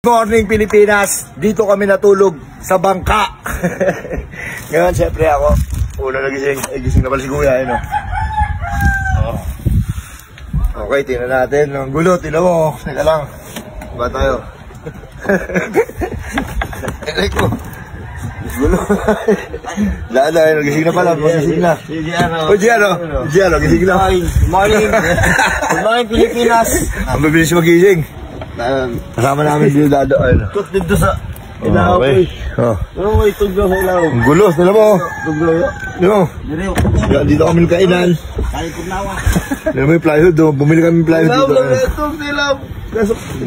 Good morning Pilipinas, dito kami natulog sa bangka. Ngayon siyempre ako, una nagising, gising na pala si Kuya, no? Okay, tingnan natin, ang gulo, tingnan mo, teka lang, ba tayo? Teka ko, gulo. Lala, gising na pala, gising na. O Giano, gising na. Good morning Pilipinas. Ang bibilis magising. Kasama namin dito dadaan. Tut dito sa ilaw. Okay. Ano mo ituglo sa ilaw? Ang gulo, tala mo. Tuglo. Dito. Dito kami kainan. Kalikod nawa. Dito may plywood do. Bumili kami plywood dito. Ilaw.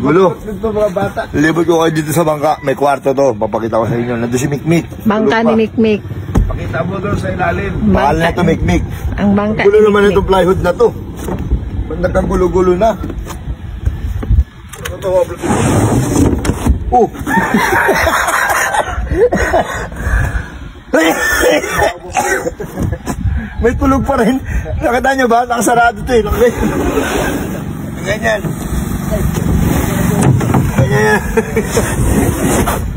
Gulo. Dito mga bata. Libot ko kayo dito sa bangka. May kwarto to. Papakita ko sa inyo. Nandun si Mikmik. Bangka ni Mikmik. Pakita mo doon sa ilalim. Mahal na ito Mikmik. Ang bangka Gulo ni naman Mikmik. itong plywood na to. Nagkagulo-gulo na. Oh. May tulog pa rin. Nakita nyo ba? Nakasarado ito eh. Ganyan. Ganyan.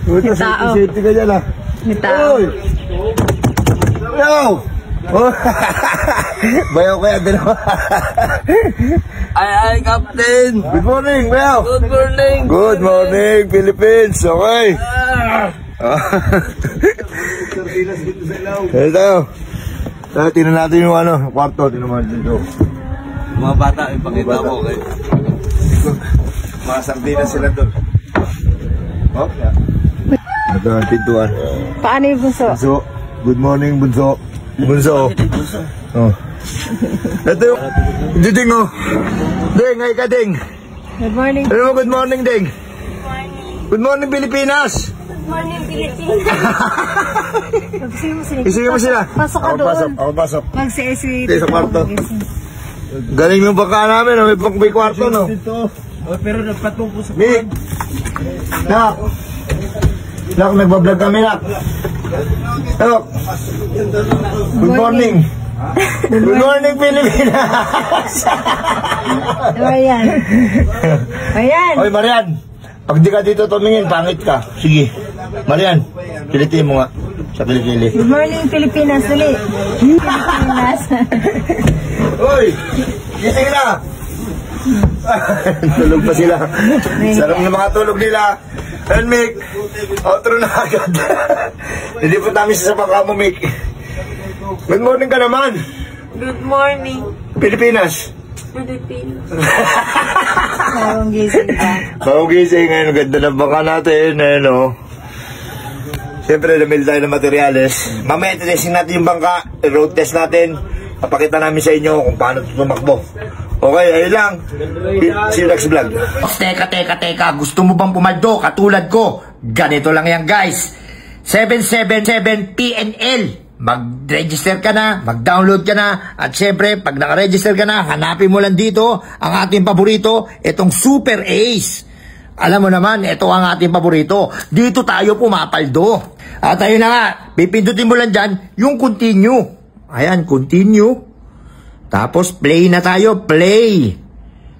May tao. Safety ka dyan ah. May tao. Oy! Yo! Oh. Bayaw kaya din ako. Ay, Captain. Good morning, Bayaw. Good morning. Good morning, Philippines. Okay. Hey, tayo. Tingnan natin yung kwarto. Tingnan mo dito. Mga bata, ipakita mo. Okay? Mga sardinas sila doon. Oh, yeah. Ito ang pintuan. Paano yung bunso? Bunso. Good morning, Bunso. Bunso. Oh. Ito yung Ding, oh. Ding, ay ka, Ding. Good morning. Ano mo, good morning, Ding. Good morning, Pilipinas. Good morning, Pilipinas. Isingin mo sila. Pasok ka doon. Ako pasok. Mag-CSV. Sa kwarto. Galing yung bangka namin, oh. May kwarto, no? Dito. Pero nagpatong po sa Mick! Nak! Nak, nagbablog kami, Nak. Nak! Good morning! Good morning, Pilipinas! Ayan. Ayan. Oy, Marian! Pag di ka dito tumingin, pangit ka. Sige. Marian, kilitin mo nga. Sa kilikili. Good morning, Pilipinas. Dali. Pilipinas. Oy! Gising na! Tulog pa sila. Sarap ng mga tulog nila. And Mick, outro na agad. Hindi po namin sa bangka mo, Mick. Good morning ka naman. Good morning, Pilipinas. Philippines. Parang gising ka. Bagong gising ngayon, ganda ng bangka natin. Ayun, oh. Siyempre, namili tayo ng materyales. Mamaya, testing natin yung bangka. Road test natin. Papakita namin sa inyo kung paano ito tumakbo. Okay, ayun lang. See you next vlog. Teka. Gusto mo bang pumaldo katulad ko? Ganito lang yan, guys. 777 PNL. Mag-register ka na, mag-download ka na, at syempre, pag naka-register ka na, hanapin mo lang dito ang ating paborito, itong Super Ace. Alam mo naman, ito ang ating paborito. Dito tayo pumapaldo. At ayun na nga, pipindutin mo lang dyan yung continue. Ayan, continue. Tapos play na tayo, play.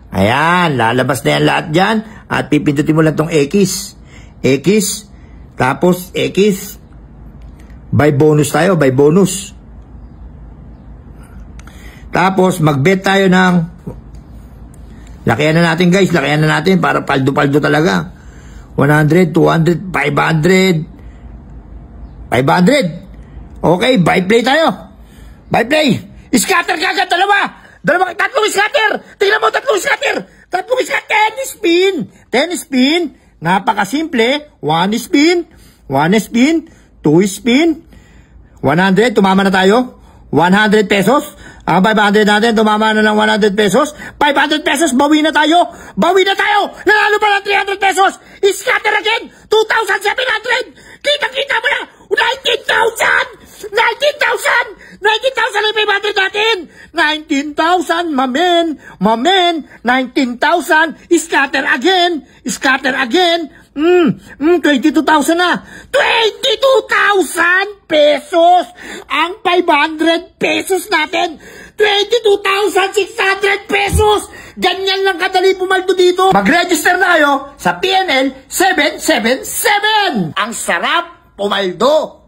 Ayan, lalabas na yan lahat dyan. At pipindutin mo lang tong X. X. Tapos X. By bonus tayo, by bonus. Tapos mag-bet tayo ng, lakihan na natin guys, lakihan na natin para paldo-paldo talaga. 100, 200, 500. 500. Okay, buy play tayo. Buy play. Scatter kagad, tatlong scatter. Tingnan mo, tatlong scatter. Tatlong scatter, 10 spin. Napakasimple. 1 spin, 2 spin, 100, tumama na tayo. 100 pesos. Ang 500 natin, tumama na ng 100 pesos. 500 pesos, bawi na tayo. Nanalo pa ng 300 pesos. Scatter again, 2,700. Kita mo na, 19,000 ang 500 natin. 19,000, mamen. 19,000, scatter again. 22,000 na. 22,000 pesos ang 500 pesos natin. 22,600 pesos. Ganyan lang kadali pumaldo dito. Mag-register na kayo sa PNL 777. Ang sarap pumaldo.